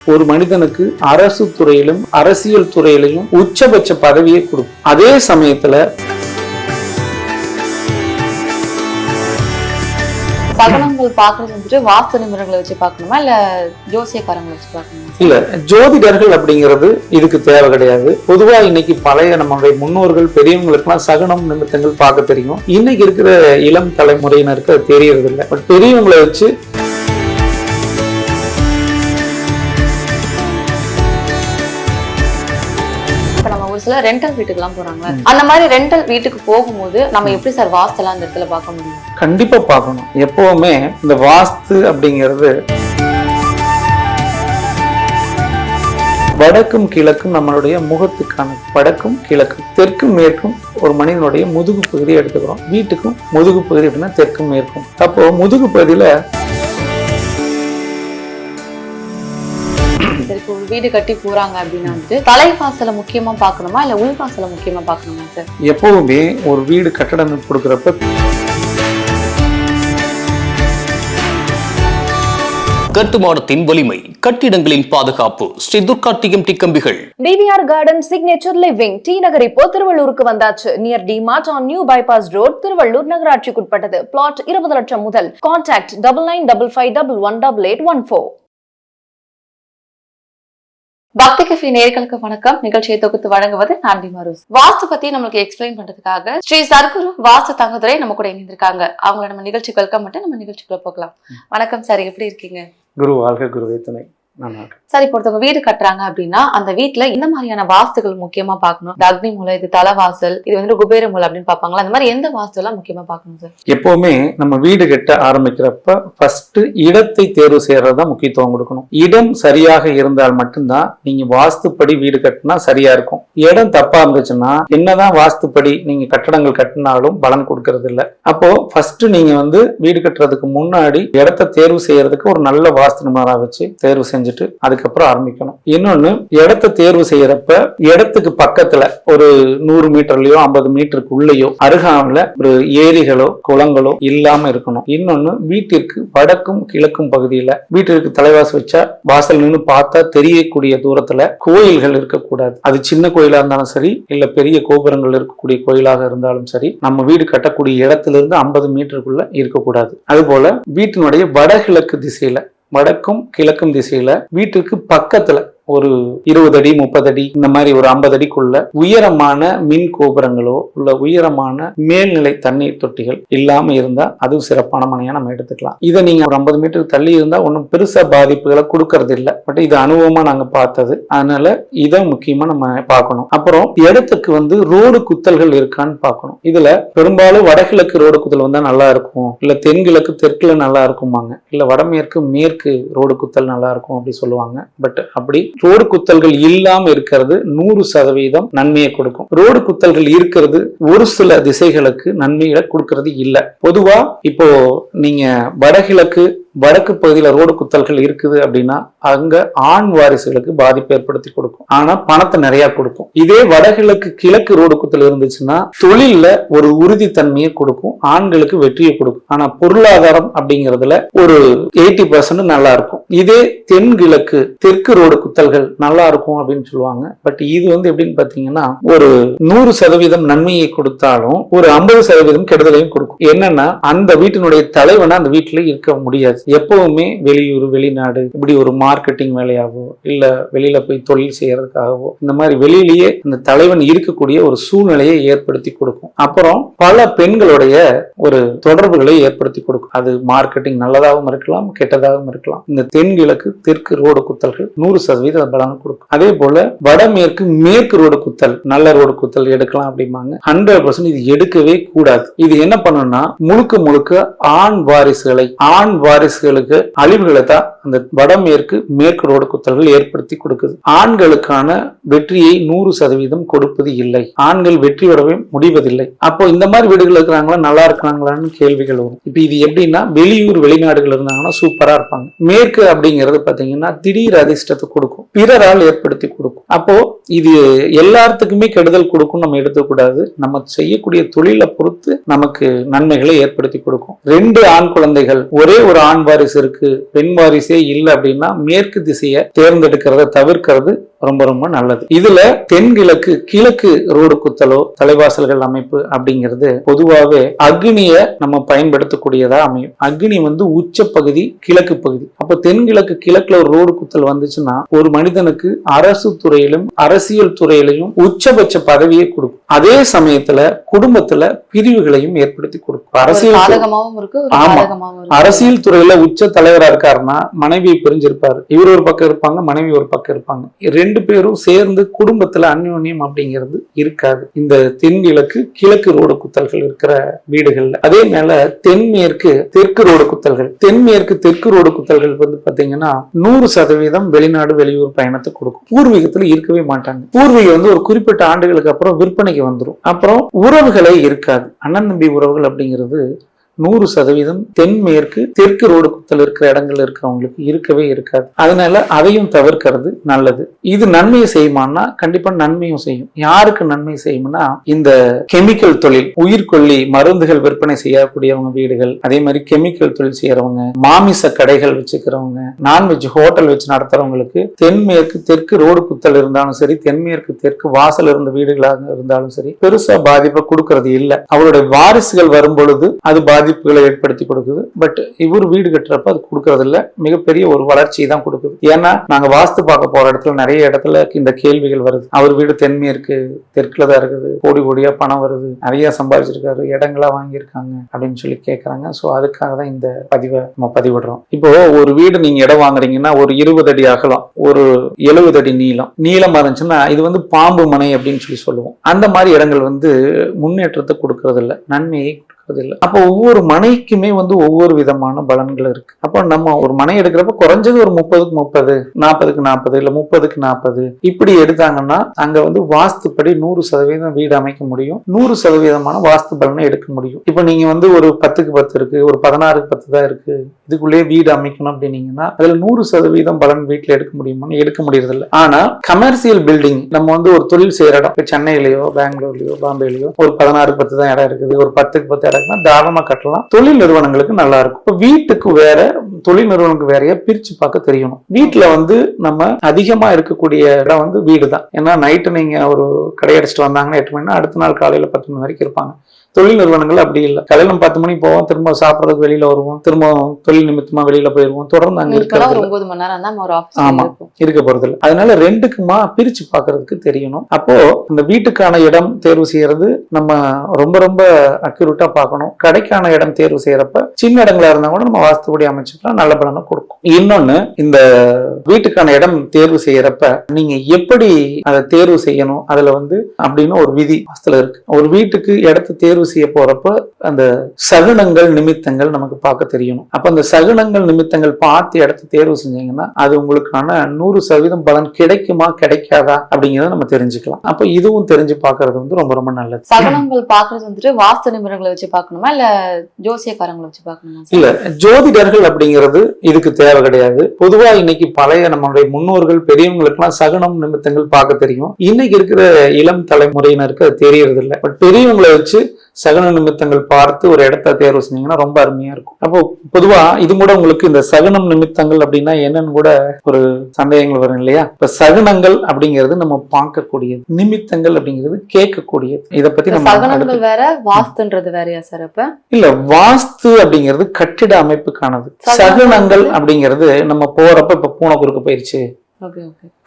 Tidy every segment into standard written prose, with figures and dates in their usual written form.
ஒரு மனிதனுக்கு அரசு துறையிலும் அரசியல் துறையிலையும் உச்சபட்ச பதவியை கொடுக்கும். அதே சமயத்துல சகனங்கள் பாக்குறது வந்துட்டு வாஸ்து நிபுணர்களை வச்சு பார்க்கணுமா இல்ல ஜோசியக்காரங்களை வச்சு பார்க்கணுமா? இல்ல, ஜோதிடர்கள் அப்படிங்கிறது இதுக்கு தேவை கிடையாது. பொதுவா இன்னைக்கு பழைய நம்மளுடைய முன்னோர்கள் பெரியவங்களுக்கு எல்லாம் சகனம் நிமித்தங்கள் பார்க்க தெரியும். இன்னைக்கு இருக்கிற இளம் தலைமுறையினருக்கு அது தெரியறது இல்லை. பட் பெரியவங்களை வச்சு சில ரெண்டல் வீட்டுக்கு எல்லாம் போறாங்க. அந்த மாதிரி ரெண்டல் வீட்டுக்கு போகும்போது நம்ம எப்படி சார் வாஸ்து எல்லாம் அந்த இடத்துல பார்க்க முடியும்? கண்டிப்பா பார்க்கணும். எப்பவுமே இந்த வாஸ்து அப்படிங்கிறது வடக்கும் கிழக்கும் நம்மளுடைய முகத்துக்கான வடக்கும் கிழக்கும் தெற்கும் மேற்கும் ஒரு மனிதனுடைய முதுகு பகுதியை எடுத்துக்கிறோம். வீட்டுக்கும் முதுகு பகுதி அப்படின்னா தெற்கும் மேற்கும். அப்போ முதுகு பகுதியில வீடு கட்டி போறாங்க அப்படின்னா வந்து தலைவாசலை முக்கியமா பார்க்கணுமா இல்ல உள்வாசலை முக்கியமா பார்க்கணுமா சார்? எப்பவுமே ஒரு வீடு கட்டடம் கொடுக்கறப்ப கட்டுமானத்தின் வலிமை, கட்டிடங்களின் பாதுகாப்பு. ஸ்ரீ துர்கா டிஎம்டி கம்பிகள். TVR garden signature living T Nagar இப்போ திருவள்ளூருக்கு வந்தாச்சு. Near D mart on new bypass road, Tiruvallur நகராட்சிக்குட்பட்டது. பிளாட் 20 லட்சம் முதல். கான்டாக்ட் 9955511814. பக்தி கஃபே நேயர்களுக்கு வணக்கம். நிகழ்ச்சியை தொகுத்து வழங்குவது நான் டிமாரோஸ். வாஸ்து பத்தி நம்மளுக்கு எக்ஸ்பிளைன் பண்றதுக்காக ஸ்ரீ சர்க்குரு வாஸ்து தங்கதுரை நம்ம கூட இணைந்திருக்காங்க. அவங்கள நம்ம நிகழ்ச்சிக்கு வெல்கம் பண்ணிட்டு நம்ம நிகழ்ச்சிக்குள்ள போகலாம். வணக்கம் சார், எப்படி இருக்கீங்க? குரு வாழ்க, குருவே துணை. சரி, பொறுத்தவங்க வீடு கட்டுறாங்க அப்படின்னா அந்த வீட்டுல இந்த மாதிரியான வாஸ்துகள் முக்கியமா பார்க்கணும்? இந்த அக்னி மூலை, இது தலைவாசல், இது வந்து குபேர மூலை அப்படின்னு பாப்பாங்களா? அந்த மாதிரி எந்த வாஸ்து எல்லாம் முக்கியமா பார்க்கணும் சார்? எப்பவுமே நம்ம வீடு கட்ட ஆரம்பிக்கிறப்ப ஃபர்ஸ்ட் இடத்தை தேர்வு செய்யறதுதான் முக்கியத்துவம் கொடுக்கணும். இடம் சரியாக இருந்தால் மட்டும்தான் நீங்க வாஸ்துப்படி வீடு கட்டினா சரியா இருக்கும். இடம் தப்பா இருந்துச்சுன்னா என்னதான் வாஸ்துப்படி நீங்க கட்டடங்கள் கட்டினாலும் பலன் கொடுக்கறது இல்லை. அப்போ ஃபர்ஸ்ட் நீங்க வந்து வீடு கட்டுறதுக்கு முன்னாடி இடத்தை தேர்வு செய்யறதுக்கு ஒரு நல்ல வாஸ்து நிபுணரா வச்சு தேர்வு செஞ்சுட்டு அதுக்கப்புறம் ஆரம்பிக்கணும். இன்னொன்னு, இடத்தை தேர்வு செய்யறப்ப இடத்துக்கு பக்கத்துல ஒரு 100 மீட்டர்லயோ 50 மீட்டருக்கு உள்ளேயோ அருகாமல ஒரு ஏரிகளோ குளங்களோ இல்லாம இருக்கணும். இன்னொன்னு, வீட்டிற்கு வடக்கும் கிழக்கும் பகுதியில வீட்டிற்கு தலைவாசல் வச்சா வாசல் நின்று பார்த்தா தெரியக்கூடிய தூரத்துல கோயில்கள் இருக்கக்கூடாது. அது சின்ன கோயிலா இருந்தாலும் சரி, இல்ல பெரிய கோபுரங்கள் இருக்கக்கூடிய கோயிலாக இருந்தாலும் சரி, நம்ம வீடு கட்டக்கூடிய இடத்துல இருந்து 50 மீட்டருக்குள்ள இருக்கக்கூடாது. அதுபோல வீட்டினுடைய வடகிழக்கு திசையில, வடக்கும் கிழக்கும் திசையில வீட்டுக்கு பக்கத்துல ஒரு 20 அடி 30 அடி இந்த மாதிரி ஒரு 50 அடிக்குள்ள உயரமான மின் கோபுரங்களோ உள்ள உயரமான மேல்நிலை தண்ணீர் தொட்டிகள் இல்லாம இருந்தா அதுவும் சிறப்பான மனையா நம்ம எடுத்துக்கலாம். இதை நீங்க ஒரு 50 மீட்டருக்கு தள்ளி இருந்தா ஒன்றும் பெருசா பாதிப்புகளை கொடுக்கறது இல்லை. பட் இது அனுபவமா நாங்க பார்த்தது. அதனால இதை முக்கியமா நம்ம பார்க்கணும். அப்புறம் இடத்துக்கு வந்து ரோடு குத்தல்கள் இருக்கான்னு பார்க்கணும். இதுல பெரும்பாலும் வடகிழக்கு ரோடு குத்தல் வந்தா நல்லா இருக்கும், இல்ல தென்கிழக்கு தெற்குல நல்லா இருக்குமாங்க, இல்ல வடமேற்கு மேற்கு ரோடு குத்தல் நல்லா இருக்கும் அப்படி சொல்லுவாங்க. பட் அப்படி ரோடு குத்தல்கள் இல்லாம இருக்கிறது 100% நன்மையை கொடுக்கும். ரோடு குத்தல்கள் இருக்கிறது ஒரு சில திசைகளுக்கு நன்மைகளை கொடுக்கறது இல்லை. பொதுவா இப்போ நீங்க வடக்கு பகுதியில ரோடு குத்தல்கள் இருக்குது அப்படின்னா அங்க ஆண் வாரிசுகளுக்கு பாதிப்பு ஏற்படுத்தி கொடுக்கும். ஆனா பணத்தை நிறைய கொடுக்கும். இதே வடகிழக்கு கிழக்கு ரோடு குத்தல் இருந்துச்சுன்னா தொழில்ல ஒரு உறுதித்தன்மையை கொடுக்கும், ஆண்களுக்கு வெற்றியை கொடுக்கும். ஆனா பொருளாதாரம் அப்படிங்கிறதுல ஒரு 80% நல்லா இருக்கும். இதே தென்கிழக்கு தெற்கு ரோடு குத்தல்கள் நல்லா இருக்கும் அப்படின்னு சொல்லுவாங்க. பட் இது வந்து எப்படின்னு பாத்தீங்கன்னா ஒரு 100% நன்மையை கொடுத்தாலும் ஒரு 50% கெடுதலையும் கொடுக்கும். என்னன்னா அந்த வீட்டினுடைய தலைவனா அந்த வீட்டுல இருக்க முடியாது. எப்பவுமே வெளியூர் வெளிநாடு இப்படி ஒரு மார்க்கெட்டிங் வேலையாகவோ இல்ல வெளியில போய் தொழில் செய்யறதுக்காகவோ இந்த மாதிரி வெளியிலேயே இந்த தலைவன் இருக்கக்கூடிய ஒரு சூழ்நிலையை ஏற்படுத்தி கொடுக்கும். அப்புறம் பல பெண்களுடைய ஒரு தொடர்புகளை ஏற்படுத்தி கொடுக்கும். அது மார்க்கெட்டிங் நல்லதாகவும் இருக்கலாம், கெட்டதாகவும் இருக்கலாம். இந்த தென்கிழக்கு தெற்கு ரோடு குத்தல்கள் 100% பலன் கொடுக்கும். அதே போல வடமேற்கு மேற்கு ரோடு குத்தல், நல்ல ரோடு குத்தல் எடுக்கலாம் அப்படிம்பாங்க. 100% இது எடுக்கவே கூடாது. இது என்ன பண்ணணும்னா முழுக்க ஆண் வாரிசுகளுக்கு அழிவுகளை தான் அந்த வடமேற்கு மேற்கு ரோடு குத்தல்கள் ஏற்படுத்தி கொடுக்குது. ஆண்களுக்கான வெற்றியை 100% கொடுப்பது இல்லை. ஆண்கள் வெற்றி பெறவே முடிவதில்லை. அப்போ இந்த மாதிரி வீடுகள் இருக்கிறாங்களா, நல்லா இருக்கிறாங்களான்னு கேள்விகள் வரும். இப்ப இது எப்படின்னா வெளியூர் வெளிநாடுகள் இருந்தாங்கன்னா சூப்பரா இருப்பாங்க. மேற்கு அப்படிங்கிறது பாத்தீங்கன்னா திடீர் அதிர்ஷ்டத்தை கொடுக்கும், பிறரால் ஏற்படுத்தி கொடுக்கும். அப்போ இது எல்லாத்துக்குமே கெடுதல் கொடுக்கும் நம்ம எடுத்துக்கூடாது. நம்ம செய்யக்கூடிய தொழிலை பொறுத்து நமக்கு நன்மைகளை ஏற்படுத்தி கொடுக்கும். 2 ஆண் குழந்தைகள், ஒரே ஒரு ஆண் வாரிசு இருக்கு, பெண் வாரிசே இல்லை அப்படின்னா மேற்கு திசையை தேர்ந்தெடுக்கிறத தவிர்க்கிறது ரொம்ப ரொம்ப நல்லது. இதுல தென்கிழக்கு கிழக்கு ரோடு குத்தலோ தலைவாசல்கள் அமைப்பு அப்படிங்கிறது பொதுவாகவே அக்னிய நம்ம பயன்படுத்தக்கூடியதா அமையும். அக்னி உச்ச பகுதி கிழக்கு பகுதி. அப்ப தென்கிழக்கு கிழக்குல ஒரு ரோடு குத்தல் வந்துச்சுன்னா ஒரு மனிதனுக்கு அரசு துறையிலும் அரசியல் துறையிலையும் உச்சபட்ச பதவியை கொடுக்கும். அதே சமயத்துல குடும்பத்துல பிரிவுகளையும் ஏற்படுத்தி கொடுக்கும். அரசியல் துறையில உச்ச தலைவரா இருக்காருன்னா மனைவியை பிரிஞ்சிருப்பாரு. இவர் ஒரு பக்கம் இருப்பாங்க, மனைவி ஒரு பக்கம் இருப்பாங்க. 2 பேரும் சேர்ந்து குடும்பத்துல அந்யோன்யம் அப்படிங்கிறது இருக்காது இந்த தென்கிழக்கு கிழக்கு ரோடு குத்தல்கள் இருக்கிற வீடுகள்ல. அதே மேல தென்மேற்கு தெற்கு ரோடு குத்தல்கள், தென்மேற்கு தெற்கு ரோடு குத்தல்கள் பாத்தீங்கன்னா 100% வெளிநாடு வெளியூர் பயணத்தை கொடுக்கும். பூர்வீகத்துல இருக்கவே மாட்டாங்க. பூர்வீகம் ஒரு குறிப்பிட்ட ஆண்டுகளுக்கு அப்புறம் விற்பனைக்கு வந்துடும். அப்புறம் உறவுகளே இருக்காது. அண்ணன் தம்பி உறவுகள் அப்படிங்கிறது 100% தென்மேற்கு தெற்கு ரோடு குத்தல் இருக்கிற இடங்கள்ல இருக்கிறவங்களுக்கு இருக்கவே இருக்காது. அதனால அதையும் தவிர்க்கிறது நல்லது. இது நன்மையை செய்யுமான்னா கண்டிப்பா நன்மையும் செய்யும். யாருக்கு நன்மை செய்யும்னா இந்த கெமிக்கல் தொழில், உயிர்கொல்லி மருந்துகள் விற்பனை செய்யக்கூடியவங்க வீடுகள், அதே மாதிரி கெமிக்கல் தொழில் செய்யறவங்க, மாமிச கடைகள் வச்சுக்கிறவங்க, நான்வெஜ் ஹோட்டல் வச்சு நடத்துறவங்களுக்கு தென்மேற்கு தெற்கு ரோடு குத்தல் இருந்தாலும் சரி, தென்மேற்கு தெற்கு வாசல் இருந்த வீடுகளாக இருந்தாலும் சரி பெருசா பாதிப்பை கொடுக்கறது இல்லை. அவருடைய வாரிசுகள் வரும் பொழுது அது பாதிப்புகளை ஏற்படுத்தி கொடுக்குது. பட் இவர் வீடு கட்டுறப்ப அது கொடுக்கறது இல்ல, மிகப்பெரிய ஒரு வளர்ச்சி தான் கொடுக்குது. ஏன்னா நாங்க வாஸ்து பார்க்க போற இடத்துல நிறைய இடத்துல இந்த கேள்விகள் வருது. அவர் வீடு தென்மேற்கு தெற்குல தான் இருக்குது, கோடி கோடியா பணம் வருது, நிறைய சம்பாதிச்சிருக்காரு, இடங்களா வாங்கியிருக்காங்க அப்படின்னு சொல்லி கேட்கறாங்க. ஸோ அதுக்காக தான் இந்த பதிவை நம்ம பதிவிடுறோம். இப்போ ஒரு வீடு நீங்க இடம் வாங்குறீங்கன்னா ஒரு 20 அடி அகலம், ஒரு 70 அடி நீளமா இருந்துச்சுன்னா இது பாம்பு மனை அப்படின்னு சொல்லி சொல்லுவோம். அந்த மாதிரி இடங்கள் முன்னேற்றத்தை கொடுக்கறது இல்லை, நன்மையை இல்லை. அப்போ ஒவ்வொரு மனைக்குமே ஒவ்வொரு விதமான பலன்கள் இருக்கு. அப்போ நம்ம ஒரு மனை எடுக்கிறப்ப குறைஞ்சது ஒரு 30க்கு 30, 40க்கு 40 இல்ல 30க்கு 40 இப்படி எடுத்தாங்கன்னா அங்க வாஸ்துப்படி 100% வீடு அமைக்க முடியும். 100% வாஸ்து பலனை எடுக்க முடியும். இப்போ நீங்க ஒரு 10க்கு 10 இருக்கு, ஒரு 16க்கு 10 தான் இருக்கு, இதுக்குள்ளேயே வீடு அமைக்கணும் அப்படின்னீங்கன்னா அதுல 100% பலன் வீட்டுல எடுக்க முடியுமான்னு எடுக்க முடியறது இல்லை. ஆனா கமர்சியல் பில்டிங் நம்ம ஒரு தொழில் செய்யற இடம், இப்போ சென்னையிலயோ பெங்களூர்லயோ பாம்பேலயோ ஒரு 16க்கு 10 தான் இடம் இருக்குது, ஒரு 10க்கு 10 இடம் தாராளமா கட்டலாம். தொழில் நிறுவனங்களுக்கு நல்லா இருக்கும். இப்போ வீட்டுக்கு வேற தொழில் நிறுவனங்களுக்கு வேறையா பிரிச்சு பார்க்க தெரியணும். வீட்டுல நம்ம அதிகமா இருக்கக்கூடிய இடம் வீடு தான். ஏன்னா நைட்டு நீங்க ஒரு கடை அடிச்சுட்டு வந்தாங்கன்னா 8 மணினா அடுத்த நாள் காலையில 10 மணி வரைக்கும் இருப்பாங்க. தொழில் நிறுவனங்கள் அப்படி இல்லை. காலையில 10 மணிக்கு போவோம், திரும்ப சாப்பிடறதுக்கு வெளியில வருவோம், திரும்ப தொழில் நிமித்தமா வெளியில போயிருவோம், தொடர்ந்து அங்க இருக்க போறது இல்லை. அதனால 2க்குமா பிரிச்சு பாக்குறதுக்கு தெரியணும். அப்போ இந்த வீட்டுக்கான இடம் தேர்வு செய்யறது நம்ம ரொம்ப ரொம்ப அக்யூரேட்டா பார்க்கணும். கடைக்கான இடம் தேர்வு செய்யறப்ப சின்ன இடங்களா இருந்தா கூட நம்ம வாஸ்துபடி அமைச்சுக்கலாம், நல்ல பலனை கொடுக்கும். இன்னொன்னு, இந்த வீட்டுக்கான இடம் தேர்வு செய்யறப்ப நீங்க எப்படி அதை தேர்வு செய்யணும், அதுல அப்படின்னு ஒரு விதி வாஸ்துல இருக்கு. ஒரு வீட்டுக்கு இடத்தை தேர்வு செய்ய போறப்ப அந்த சகுனங்கள் நிமித்தங்கள் நமக்கு பார்க்க தெரியணும். அப்ப அந்த சகுனங்கள் நிமித்தங்கள் பார்த்து இடத்தை தேர்வு செஞ்சீங்கன்னா அது உங்களுக்கான 100% பலன் கிடைக்குமா கிடைக்காதா அப்படிங்கறத நம்ம தெரிஞ்சுக்கலாம். அப்ப இதுவும் தெரிஞ்சு பார்க்கறது ரொம்ப ரொம்ப நல்லது. சகுனங்கள் பார்க்கறது வாஸ்து நிபுணர்களை வச்சு பார்க்கணுமா இல்ல ஜோசியக்காரங்களை வச்சு பார்க்கணுமா? இல்ல, ஜோதிடர்கள் அப்படிங்கிறது இதுக்கு தேவை கிடையாது. பொதுவா இன்னைக்கு பழைய நம்மளுடைய முன்னோர்கள் பெரியவங்களுக்கு எல்லாம் சகுனம் நிமித்தங்கள் பார்க்க தெரியும். இன்னைக்கு இருக்கிற இளம் தலைமுறையினருக்கு அது தெரியறது இல்லை. பட் பெரியவங்களை வச்சு சகுன நிமித்தங்கள் பார்த்து ஒரு இடத்த தேர்வு செஞ்சீங்கன்னா ரொம்ப அருமையா இருக்கும். அப்போ பொதுவா இது கூட உங்களுக்கு இந்த சகுனம் நிமித்தங்கள் அப்படின்னா என்னன்னு கூட ஒரு சந்தேகங்கள் வரும் இல்லையா? இப்ப சகுனங்கள் அப்படிங்கிறது நம்ம பார்க்கக்கூடியது, நிமித்தங்கள் அப்படிங்கிறது கேட்கக்கூடியது. இதை பத்தி நம்ம சகுனங்கள் வேற, வாஸ்துன்றது வேறையா சார்? அப்ப இல்ல, வாஸ்து அப்படிங்கிறது கட்டிட அமைப்புக்கானது. சகுனங்கள் அப்படிங்கிறது நம்ம போறப்ப இப்ப பூனை குறுக்க போயிருச்சு,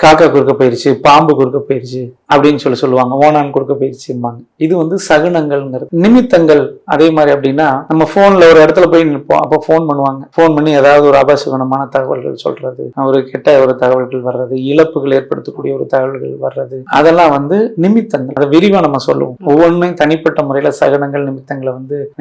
காக்கா குறுக்க போயிருச்சு, பாம்பு குறுக்க போயிருச்சு அப்படின்னு சொல்லுவாங்க, ஓனான் குறுக்க போயிருச்சும்பாங்க. இது சகுனங்கள்ங்கிறது. நிமித்தங்கள் அதே மாதிரி அப்படின்னா நம்ம போன்ல ஒரு இடத்துல போய் நிற்போம், அப்போ போன் பண்ணுவாங்க, போன் பண்ணி ஏதாவது ஒரு அபசகுனமான தகவல்கள் சொல்றது, ஒரு கெட்ட ஒரு தகவல்கள் வர்றது, இழப்புகள் ஏற்படுத்தக்கூடிய ஒரு தகவல்கள் வர்றது, அதெல்லாம் நிமித்தங்கள். அதை விரிவா நம்ம சொல்லுவோம். ஒவ்வொன்றையும் தனிப்பட்ட முறையில சகுனங்கள் நிமித்தங்களை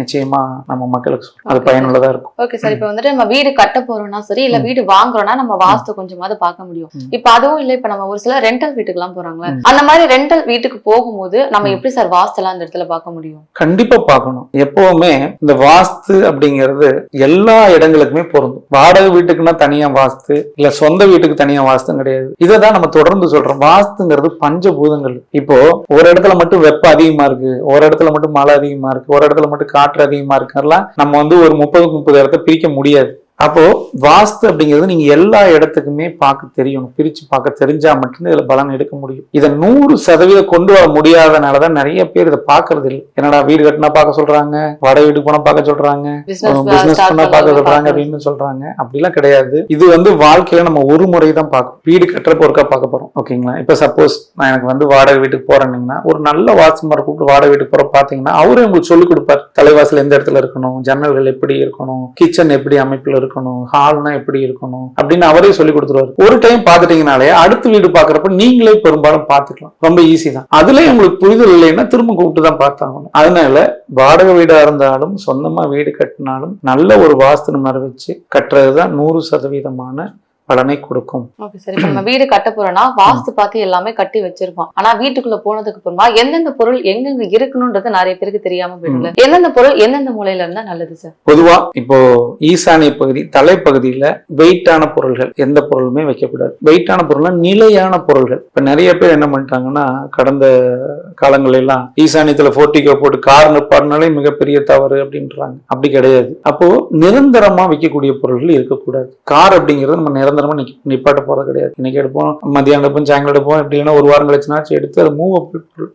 நிச்சயமா நம்ம மக்களுக்கு அது பயனுள்ளதா இருக்கும். Okay sir. இப்ப நம்ம வீடு கட்ட போறோம்னா சரி, இல்ல வீடு வாங்குறோம்னா நம்ம வாஸ்து கொஞ்சமாவது பார்க்க முடியும். இப்ப அதுவும் இல்ல, இப்ப நம்ம ஒரு சில ரெண்டல் வீட்டுக்கு எல்லாம் போறாங்களா, அந்த மாதிரி ரெண்டல் வீட்டுக்கு போகும்போது நம்ம எப்படி சார் வாஸ்து எல்லாம் அந்த இடத்துல பார்க்க முடியும்? கண்டிப்பா பார்க்கணும். எப்பவுமே இந்த வாஸ்து அப்படிங்கிறது எல்லா இடங்களுக்குமே பொருந்தும். வாடகை வீட்டுக்குன்னா தனியா வாஸ்து, இல்ல சொந்த வீட்டுக்கு தனியா வாஸ்து கிடையாது. இதைதான் நம்ம தொடர்ந்து சொல்றோம். வாஸ்துங்கிறது பஞ்சபூதங்கள். இப்போ ஒரு இடத்துல மட்டும் வெப்பம் அதிகமா இருக்கு, ஒரு இடத்துல மட்டும் மழை அதிகமா இருக்கு, ஒரு இடத்துல மட்டும் காற்று அதிகமா இருக்குலாம் நம்ம வந்து ஒரு 30 இடத்த பிரிக்க முடியாது. அப்போ வாஸ்து அப்படிங்கிறது நீங்க எல்லா இடத்துக்குமே பார்க்க தெரியணும். பிரிச்சு பார்க்க தெரிஞ்சா மட்டும்தான் இதுல பலன் எடுக்க முடியும். இதை 100% கொண்டு வர முடியாதனாலதான் நிறைய பேர் இதை பாக்குறது இல்லை. என்னடா வீடு கட்டினா பார்க்க சொல்றாங்க, வாடகை வீட்டுக்கு போனா பார்க்க சொல்றாங்க, பிசினஸ் பண்ணா பார்க்க சொல்றாங்க அப்படின்னு சொல்றாங்க. அப்படிலாம் கிடையாது. இது வந்து வாழ்க்கையில நம்ம ஒரு முறை தான் பார்க்கணும். வீடு கட்டுறப்ப ஒருக்கா பார்க்க போறோம், ஓகேங்களா? இப்ப சப்போஸ் நான் எனக்கு வந்து வாடகை வீட்டுக்கு போறேன்னீங்கன்னா ஒரு நல்ல வாஸ்துமாரை கூப்பிட்டு வாடகை வீட்டுக்கு போற பாத்தீங்கன்னா அவரே உங்களுக்கு சொல்லிக் கொடுப்பார். தலைவாசல் எந்த இடத்துல இருக்கணும், ஜன்னல்கள் எப்படி இருக்கணும், கிச்சன் எப்படி அமைப்புல இருக்கணும், ஹால்னா எப்படி இருக்கணும் அப்படின்னு அவரே சொல்லி கொடுத்துருவாரு. ஒரு டைம் பாத்துட்டீங்கனாலே அடுத்த வீடு பாக்குறப்ப நீங்களே பெரும்பாலும் பாத்துக்கலாம். ரொம்ப ஈஸி தான். அதுலயே உங்களுக்கு புரிதல் இல்லைன்னா திரும்ப கூப்பிட்டு தான் பார்த்தாங்க. அதனால வாடகை வீடா இருந்தாலும் சொந்தமா வீடு கட்டினாலும் நல்ல ஒரு வாஸ்து நிபுணரை வச்சு கட்டுறதுதான் 100% பலனை கொடுக்கும். ஓகே சார், இப்ப நம்ம வீடு கட்ட போறோம்னா வாஸ்து பார்த்து எல்லாமே கட்டி வச்சிருப்போம். ஆனா வீட்டுக்குள்ள போனதுக்கு அப்புறமா எந்தெந்த பொருள் எங்கெங்க இருக்கணும்ன்றது நிறைய பேருக்கு தெரியாம போயிடுது. எந்தெந்த பொருள் எந்தெந்த மூலையில இருந்தா நல்லது சார்? பொதுவா இப்போ ஈசானிய பகுதி தலைப்பகுதியில வெயிட்டான பொருள்கள் எந்த பொருளுமே வைக்கக்கூடாது. வெயிட்டான பொருள்னா நிலையான பொருள்கள். இப்ப நிறைய பேர் என்ன பண்ணிட்டாங்கன்னா கடந்த காலங்கள எல்லாம் ஈசானியத்துல போர்ட்டிகோ போட்டு கார் நிப்பாட்டினாலே மிகப்பெரிய தவறு அப்படின்றாங்க. அப்படி கிடையாது. அப்போ நிரந்தரமா வைக்கக்கூடிய பொருள்கள் இருக்கக்கூடாது. கார் அப்படிங்கிறது நம்ம நிரந்தரமா நிப்பாட்ட போறது கிடையாது. இன்னைக்கு எடுப்போம், மதியானம் எடுப்போம், சாயங்காலம் எடுப்போம், எப்படி இல்லைன்னா ஒரு வாரம் கழிச்சுனாச்சு எடுத்து அதை மூவ் அப்.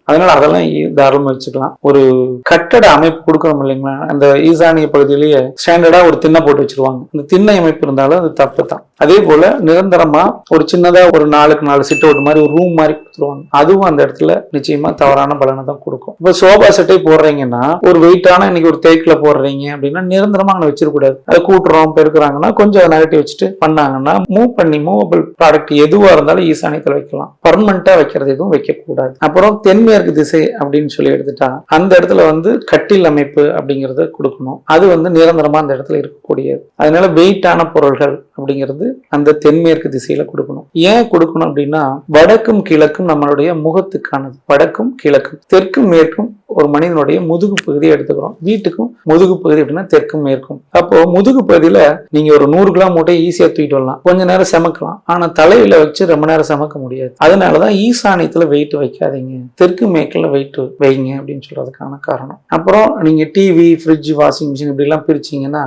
அதனால அதெல்லாம் தாராளமா வச்சுக்கலாம். ஒரு கட்டட அமைப்பு கொடுக்கணும் இல்லைங்களா? அந்த ஈசானிய பகுதியிலேயே ஸ்டாண்டர்டா ஒரு திண்ணை போட்டு வச்சிருவாங்க. இந்த திண்ணை அமைப்பு இருந்தாலும் அது தப்பு தான். அதே போல நிரந்தரமா ஒரு சின்னதா ஒரு 4x4 சிட் அவுட் மாதிரி ஒரு ரூம் மாதிரி கொடுத்துருவாங்க. அதுவும் அந்த இடத்துல நிச்சயமா தவறான பலனை தான் கொடுக்கும். இப்ப சோபா செட்டை போடுறீங்கன்னா ஒரு வெயிட்டான இன்னைக்கு ஒரு தேக்கில போடுறீங்க அப்படின்னா நிரந்தரமா அங்க வச்சிருக்கூடாது. அதை கூட்டுறோம் பெருக்குறாங்கன்னா கொஞ்சம் நகட்டி வச்சுட்டு பண்ணாங்கன்னா மூவபிள் ப்ராடக்ட் எதுவா இருந்தாலும் ஈசானியத்தில் வைக்கலாம். பர்மனண்டா வைக்கிறது எதுவும் வைக்கக்கூடாது. அப்புறம் தென்மேற்கு திசை அப்படின்னு சொல்லி எடுத்துட்டா அந்த இடத்துல வந்து கட்டில் அமைப்பு அப்படிங்கறத கொடுக்கணும். அது வந்து நிரந்தரமா அந்த இடத்துல இருக்கக்கூடியது. அதனால வெயிட்டான பொருள்கள் அப்படிங்கிறது அந்த தென்மேற்கு திசையில கொடுக்கணும். ஏன் கொடுக்கணும் அப்படின்னா வடக்கும் கிழக்கும் நம்மளுடைய முகத்துக்கானது. வடக்கும் கிழக்கும், தெற்கும் மேற்கும் ஒரு மனிதனுடைய முதுகு பகுதியை எடுத்துக்கிறோம். வீட்டுக்கும் முதுகு பகுதி அப்படின்னா தெற்கும் மேற்கும். அப்போ முதுகு பகுதியில நீங்க ஒரு 100 கிலோ மூட்டையை ஈஸியா தூக்கிட்டு வரலாம், கொஞ்ச நேரம் சமைக்கலாம். ஆனா தலையில வச்சு ரொம்ப நேரம் சமைக்க முடியாது. அதனாலதான் ஈசானியத்துல வெயிட் வைக்காதீங்க, தெற்கு மேற்குல வெயிட் வைங்க அப்படின்னு சொல்றதுக்கான காரணம். அப்புறம் நீங்க டிவி, ஃப்ரிட்ஜ், வாஷிங் மிஷின் இப்படி எல்லாம் பிரிச்சீங்கன்னா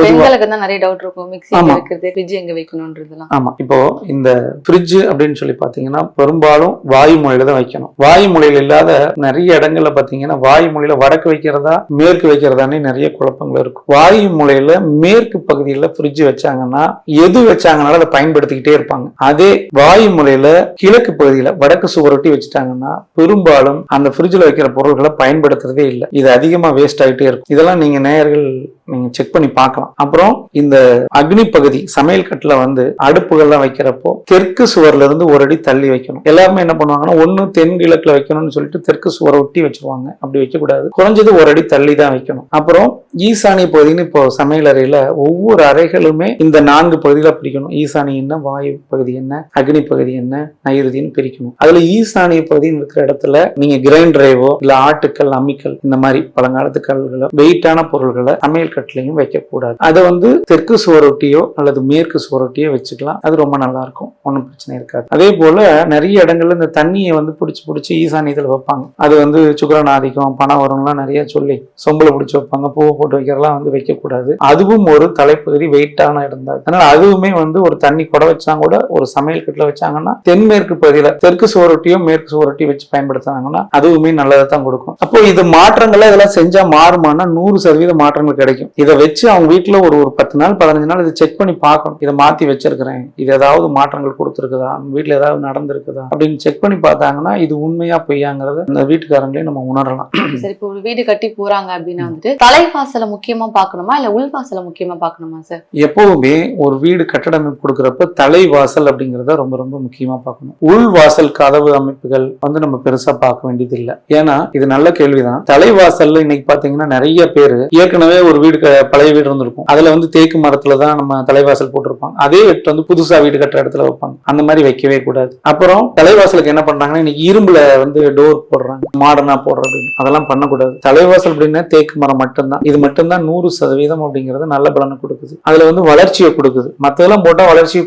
பெண்களுக்கு தான் நிறைய டவுட் இருக்கும். மிக்ஸி வைக்கிறது, ஃப்ரிட்ஜ் எங்க வைக்கணும்ன்றதெல்லாம். ஆமா, இப்போ இந்த ஃப்ரிட்ஜ் அப்படின்னு சொல்லி பாத்தீங்கன்னா பெரும்பாலும் வாயு முறையில தான் வைக்கணும். வாயு முறையில இல்லாத நிறைய இடங்கள்ல பாத்தீங்கன்னா வாயு மூலையில வடக்கு வைக்கிறதா மேற்கு வைக்கிறதானே நிறைய குழப்பங்கள் இருக்கும். வாயு மூலையில மேற்கு பகுதியில ஃப்ரிட்ஜ் வச்சாங்கன்னா எது வச்சாங்கனாலும் அதை பயன்படுத்திக்கிட்டே இருப்பாங்க. அதே வாயு மூலையில கிழக்கு பகுதியில வடக்கு சுவரொட்டி வச்சுட்டாங்கன்னா பெரும்பாலும் அந்த ஃப்ரிட்ஜ்ல வைக்கிற பொருட்களை பயன்படுத்துறதே இல்லை. இது அதிகமா வேஸ்ட் ஆகிட்டே இருக்கும். இதெல்லாம் நீங்க நேயர்கள் நீங்க செக் பண்ணி பார்க்கலாம். அப்புறம் இந்த அக்னி பகுதி சமையல் கட்டுல வந்து அடுப்புகள்லாம் வைக்கிறப்போ தெற்கு சுவர்ல இருந்து ஒரு அடி தள்ளி வைக்கணும். எல்லாருமே என்ன பண்ணுவாங்கன்னா ஒண்ணு தென்கிழக்குல வைக்கணும்னு சொல்லிட்டு தெற்கு சுவரை ஒட்டி வச்சிருவாங்க. அப்படி வைக்க கூடாது. குறைஞ்சது ஒரு அடி தள்ளி தான் வைக்கணும். அப்புறம் ஈசானிய பகுதின்னு இப்போ சமையல் அறையில ஒவ்வொரு அறைகளுமே இந்த 4 பகுதியில பிரிக்கணும். ஈசானி என்ன, வாயு பகுதி என்ன, அக்னி பகுதி என்ன, நைருதின்னு பிரிக்கணும். அதுல ஈசானிய பகுதின்னு இருக்கிற இடத்துல நீங்க கிரைண்டரைவோ இல்ல ஆட்டுக்கல், அம்மிக்கல் இந்த மாதிரி பழங்காலத்து கல்களை வெயிட்டான பொருள்களை சமையல் கட்டிலையும் வைக்கக்கூடாது. அதை வந்து தெற்கு சுவரொட்டியோ அல்லது மேற்கு சுவரொட்டியோ வச்சுக்கலாம். அது ரொம்ப நல்லா இருக்கும், ஒன்றும் பிரச்சனை இருக்காது. அதே போல நிறைய இடங்கள்ல இந்த தண்ணியை வந்து பிடிச்சி ஈசானியத்தில் வைப்பாங்க. அது வந்து சுக்கிரநாதிக்கம், பணம் வரும்லாம் நிறைய சொல்லி சொம்புல பிடிச்சி வைப்பாங்க. பூவை போட்டு வைக்கிறதெல்லாம் வந்து வைக்கக்கூடாது. அதுவும் ஒரு தலைப்பகுதி வெயிட்டான இடம் தான். அதனால அதுவுமே வந்து ஒரு தண்ணி குடை வச்சாங்க கூட ஒரு சமையல் கட்டில வச்சாங்கன்னா தென்மேற்கு பகுதியில தெற்கு சுவரொட்டியோ மேற்கு சுவரொட்டியோ வச்சு பயன்படுத்தினாங்கன்னா அதுவுமே நல்லதை தான் கொடுக்கும். அப்போ இது மாற்றங்களை இதெல்லாம் செஞ்சா மாறுமானா 100% மாற்றங்கள் கிடைக்கும். இதை வச்சு அவங்க வீட்டுல ஒரு 10 நாள் 15 நாள் இதை செக் பண்ணி பார்க்கணும். இதை மாத்தி வச்சிருக்கிறேன், இது ஏதாவது மாற்றங்கள் கொடுத்துருக்குதா, வீட்டுல ஏதாவது நடந்திருக்குதா அப்படின்னு செக் பண்ணி பார்த்தாங்கன்னா இது உண்மையா பொய்யாங்கிறத அந்த வீட்டுக்காரங்களே நம்ம உணரலாம். சரி, இப்போ ஒரு வீடு கட்டி போறாங்க அப்படின்னா வந்துட்டு தலைவாசல் வெளிவாசலை முக்கியமா பார்க்கணுமா இல்ல உள்வாசலை முக்கியமா பார்க்கணுமா சார்? எப்பவுமே ஒரு வீடு கட்டடமைப்பு கொடுக்கறப்ப தலைவாசல் அப்படிங்கறத ரொம்ப ரொம்ப முக்கியமா பார்க்கணும். உள்வாசல் கதவு அமைப்புகள் வந்து நம்ம பெருசா பார்க்க வேண்டியது இல்லை. ஏன்னா இது நல்ல கேள்விதான். தலைவாசல்ல இன்னைக்கு பாத்தீங்கன்னா நிறைய பேர் ஏற்கனவே ஒரு வீடு பழைய வீடு இருந்திருக்கும், அதுல வந்து தேக்கு மரத்துலதான் நம்ம தலைவாசல் போட்டிருப்பாங்க. அதே எடுத்து வந்து புதுசா வீடு கட்டுற இடத்துல வைப்பாங்க. அந்த மாதிரி வைக்கவே கூடாது. அப்புறம் தலைவாசலுக்கு என்ன பண்றாங்கன்னா இன்னைக்கு இரும்புல வந்து டோர் போடுறாங்க, மாடர்னா போடுறது, அதெல்லாம் பண்ணக்கூடாது. தலைவாசல் அப்படின்னா தேக்கு மரம் மட்டும்தான். இது மட்டும்தான் 100% அப்படிங்கிறது நல்ல பலனை கொடுக்குது. அதுல வந்து வளர்ச்சியை கொடுக்குது. மத்ததெல்லாம் போட்டா வளர்ச்சியை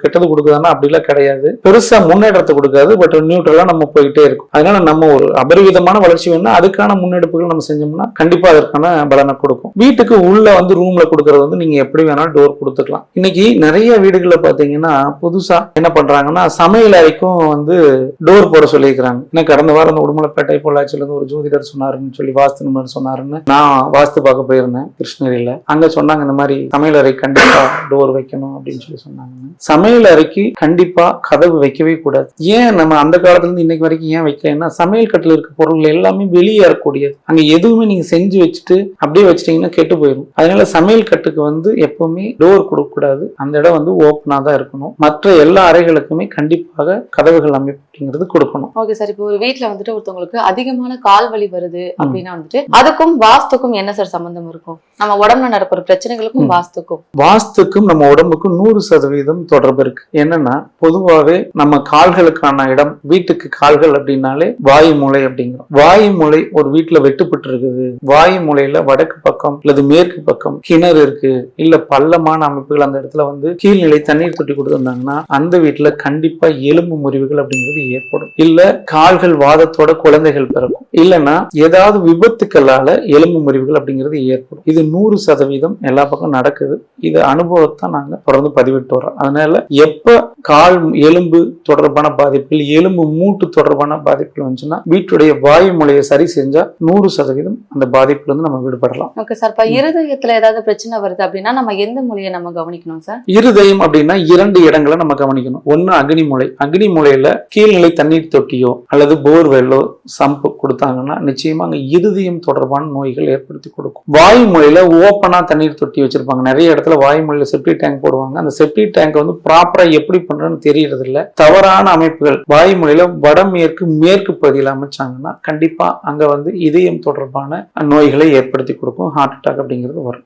கெட்டது கொடுக்குதுன்னா அப்படிலாம் கிடையாது. பெருசா முன்னேற்றத்தை கொடுக்காது, பட் நியூட்ரலா நம்ம போயிட்டே இருக்கும். அதனால நம்ம ஒரு அபரிவிதமான வளர்ச்சி வேணும்னா அதுக்கான முன்னெடுப்புகள் நம்ம செஞ்சோம்னா கண்டிப்பா அதற்கான பலனை கொடுக்கும். வீட்டுக்கு உள்ள வந்து ரூம்ல கொடுக்கறது வந்து நீங்க எப்படி வேணாலும் டோர் கொடுத்துக்கலாம். இன்னைக்கு நிறைய வீடுகள்ல பாத்தீங்கன்னா புதுசா என்ன பண்றாங்கன்னா சமையல் அறைக்கும் வந்து டோர் போட சொல்லியிருக்கிறாங்க. ஏன்னா கடந்த வாரம் இந்த உடுமலைப்பேட்டை பொள்ளாச்சியில இருந்து ஒரு ஜோதிடர் சொன்னாருன்னு சொல்லி, வாஸ்து நிபுணர் சொன்னாருன்னு நான் வாஸ்து பார்க்க போயிருந்தேன் கிருஷ்ணகிரியில. அங்க சொன்னாங்க இந்த மாதிரி சமையல் அறை கண்டிப்பா டோர் வைக்கணும் அப்படின்னு சொல்லி சொன்னாங்க. சமையல் அறைக்கு கண்டிப்பா கதவு வைக்கவே கூடாது. ஏன் நம்ம அந்த காலத்துல இருந்து இன்னைக்கு வரைக்கும் ஏன் வைக்கலன்னா சமையல் கட்டுல இருக்க பொருள் எல்லாமே வெளியேறக்கூடியது. அங்க எதுவுமே நீங்க செஞ்சு வச்சுட்டு அப்படியே வச்சிட்டீங்கன்னா கெட்டு போயிடும். அதனால சமையல் கட்டுக்கு வந்து எப்பவுமே டோர் கொடுக்க கூடாது. அந்த இடம் வந்து ஓப்பனா தான் இருக்கணும். மற்ற எல்லா அறைகளுக்குமே கண்டிப்பாக கதவுகள் அமைப்பு அப்படிங்கிறது கொடுக்கணும். ஓகே சார், இப்போ ஒரு வீட்டுல வந்துட்டு ஒருத்தவங்களுக்கு அதிகமான கால் வலி வருது அப்படின்னா வந்துட்டு அதுக்கும் வாஸ்துக்கும் என்ன சார் சம்பந்தம் இருக்கும்? நம்ம உடம்புல நடக்கிற பிரச்சனைகளுக்கும் வாஸ்துக்கும் நம்ம உடம்புக்கும் 100% தொடர்பு இருக்கு. என்னன்னா பொதுவாகவே நம்ம கால்களுக்கான இடம், வீட்டுக்கு கால்கள் அப்படின்னாலே வாயு மூலை அப்படிங்கிறோம். வாயு மூலை ஒரு வீட்டுல வெட்டுப்பட்டு இருக்குது, வாயு மூலையில வடக்கு பக்கம் அல்லது மேற்கு பக்கம் கிணறு இருக்கு, இல்ல பள்ளமான அமைப்புகள் அந்த இடத்துல வந்து கீழ்நிலை தண்ணீர் தொட்டி கொடுத்திருந்தாங்கன்னா அந்த வீட்டுல கண்டிப்பா எலும்பு முறிவுகள் அப்படிங்கிறது ஏற்படும். இல்ல கால்கள் வாதத்தோட குழந்தைகள் பிறக்கும், இல்லைன்னா ஏதாவது விபத்துக்களால எலும்பு முறிவுகள் அப்படிங்கிறது ஏற்படும். இது 100% எல்லா பக்கம் நடக்குது. இது அனுபவத்தை நாங்க தொடர்ந்து பதிவிட்டு வரோம். அதனால எப்ப கால் எலும்பு தொடர்பான பாதிப்புகள், எலும்பு மூட்டு தொடர்பான பாதிப்புகள் வந்துச்சுன்னா வீட்டுடைய வாயு மூலையை சரி செஞ்சா 100% அந்த பாதிப்புல இருந்து நம்ம விடுபடலாம். ஓகே சார், இப்ப இருதயத்துல ஏதாவது பிரச்சனை வருது அப்படின்னா நம்ம எந்த மூலையை நம்ம கவனிக்கணும் சார்? இருதயம் அப்படின்னா 2 இடங்களை நம்ம கவனிக்கணும். ஒண்ணு அக்னி மூலை. அக்னி மூலையில கீழ்நிலை தண்ணீர் தொட்டியோ அல்லது போர்வெல்லோ சம்பு கொடுத்தாங்கன்னா நிச்சயமா அங்க இருதயம் தொடர்பான நோய்கள் ஏற்படுத்தி கொடுக்கும். வாயு மூலையில ஓப்பனா தண்ணீர் தொட்டி வச்சிருப்பாங்க. நிறைய இடத்துல வாயு மூலையில செப்டி டேங்க் போடுவாங்க. அந்த செப்டி டேங்க் வந்து ப்ராப்பரா எப்படி பண்றதுன்னு தெரியறது இல்ல. தவறான அமைப்புகள் வாயு மூலையில வடமேற்கு மேற்கு பகுதியில் அமைச்சாங்கன்னா கண்டிப்பா அங்க வந்து இதயம் தொடர்பான நோய்களை ஏற்படுத்தி கொடுக்கும். ஹார்ட் அட்டாக் அப்படிங்கிறது வரும்.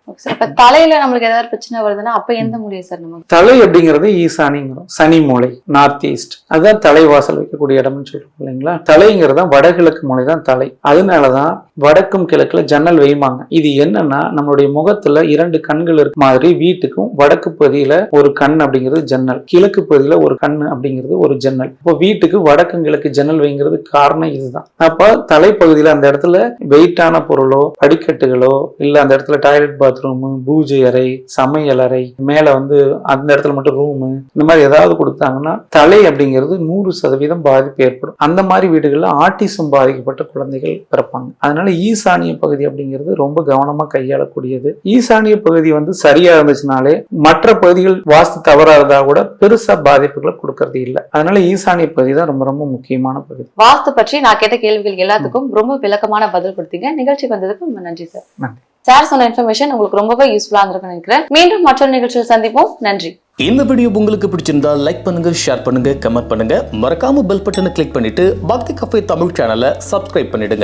தலையில நம்மளுக்கு ஏதாவது பிரச்சனை வருதுன்னா அப்ப எந்த மூலையை சார்? நம்ம தலை அப்படிங்கிறது ஈசானிங்கிறோம், சனி மூலை, நார்த் ஈஸ்ட். அதுதான் தலைவாசல் வைக்கக்கூடிய இடம்னு சொல்றோம் இல்லைங்களா. தலைங்கிறதா வடகிழக்கு மூலை தான் தலை. அதனாலதான் வடக்கும் கிழக்குல ஜன்னல் வைமாங்க. இது என்னன்னா நம்மளுடைய முகத்துல 2 கண்கள் இருக்க மாதிரி வீட்டுக்கும் வடக்கு பகுதியில ஒரு கண் அப்படிங்கிறது ஜன்னல், கிழக்கு பகுதியில ஒரு கண் அப்படிங்கிறது ஒரு ஜன்னல். இப்போ வீட்டுக்கு வடக்கும் கிழக்கு ஜன்னல் வைங்கிறது காரணம் இதுதான். அப்ப தலைப்பகுதியில அந்த இடத்துல வெயிட்டான பொருளோ படிக்கட்டுகளோ இல்ல அந்த இடத்துல டாய்லெட் பாத்ரூம், பூஜை அறை, சமையல் அறை, மேல வந்து அந்த இடத்துல மட்டும் ரூமு, இந்த மாதிரி ஏதாவது கொடுத்தாங்கன்னா தலை அப்படிங்கிறது 100% பாதிப்பு ஏற்படும். அந்த மாதிரி வீடுகள்ல ஆட்டிசம் பாதிக்கப்பட்ட குழந்தைகள் பிறப்பாங்க. அதனால ஈசானிய பகுதி அப்படிங்கிறது ரொம்ப கவனமா கையாளக்கூடியது. ஈசானிய பகுதி வந்து சரியா இருந்துச்சுனாலே மற்ற பகுதிகள் வாஸ்து தவறா இருந்தா கூட பெருசா பாதிப்புகளை கொடுக்கறது இல்லை. அதனால ஈசானிய பகுதி தான் ரொம்ப ரொம்ப முக்கியமான பகுதி. வாஸ்து பற்றி நான் கேட்ட கேள்விகள் எல்லாத்துக்கும் ரொம்ப விளக்கமான பதில் கொடுத்தீங்க. நிகழ்ச்சிக்கு வந்ததுக்கு ரொம்ப நன்றி சார். நன்றி சார். சொன்ன இன்ஃபர்மேஷன் உங்களுக்கு ரொம்பவே யூஸ்ஃபுல்லா இருந்திருக்குன்னு நினைக்கிறேன். மீண்டும் மற்றொரு நிகழ்ச்சியில் சந்திப்போம். நன்றி. இந்த வீடியோ உங்களுக்கு பிடிச்சிருந்தா லைக் பண்ணுங்க, ஷேர் பண்ணுங்க, கமெண்ட் பண்ணுங்க. மறக்காம பெல் பட்டனை கிளிக் பண்ணிட்டு பக்தி கஃபே தமிழ் சேனலை சப்ஸ்கிரைப் பண்ணிடுங்க.